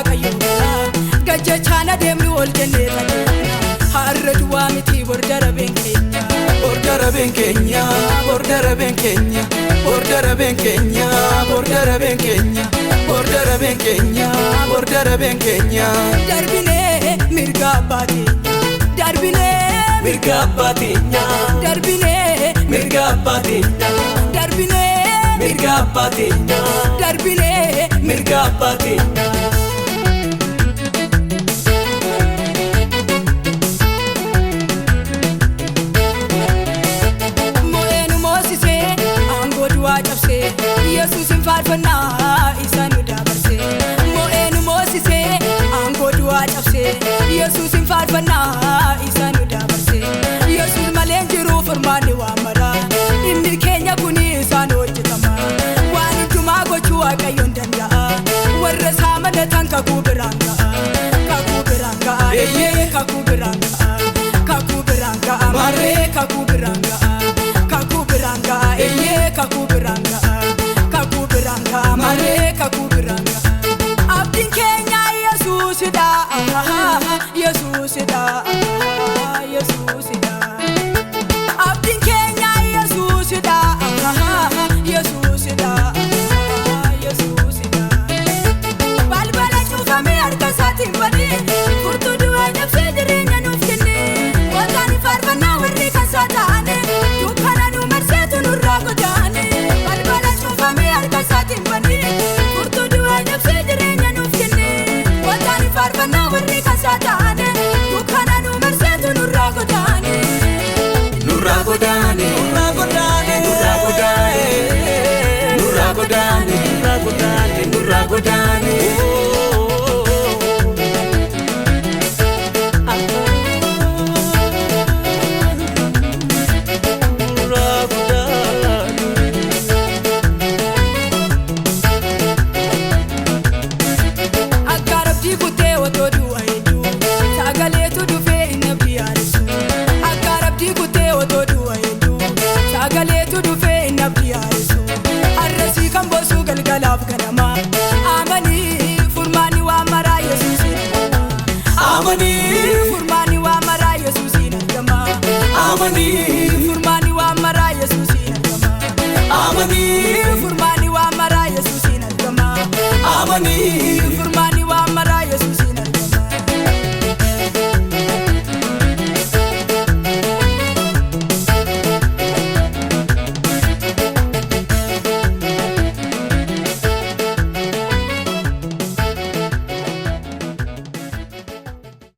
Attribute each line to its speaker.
Speaker 1: waaqayyo gajjachana deemnu ol jennee har'a duwwaa miti bordara benkenya bordara benkenya bordara benkenya bordara benkenya bordara benkenya bordara benkenya bordara benkenya darbine mirga baatenya darbine mirga baatenya darbine mirga baatenya darbine mirga baatenya darbine mirga baatenya Yesus infarfana isanu dabarse mo'enu mosise angodu achapse Yesus infarfana isanu dabarse Yesus malenjiru furmani wamara inni kenya kuni isanu hojjetama waan hunduma gochuu waaqayyoon danda'a warra saamana tan kakuu biraan ga'a eeyyee kakuu biraan ga'a marree kakuu biraan ga'a eeyyee kakuu biraan ga'a mare kakubiranga abdin kenya yesusida yesusida yesusida abdin kenya yesusida yesusida yesusida balbala chufame arkasatin bani furtu duwa nafse dirina nufkini wazani farfana warri kasatane dukana nu marsetu nurragodane balbala chufame arkasatin bani furtu duwa nafse dirina nufkini wazani farfana warri kasatane dukana nu marsetu nurragodane nurragodane nurragodane nurragodane nurragodane nurragodane Furmani wa mara Yesusin gama amani furmani wa mara Yesusin gama amani furmani wa mara Yesusin gama amani furmani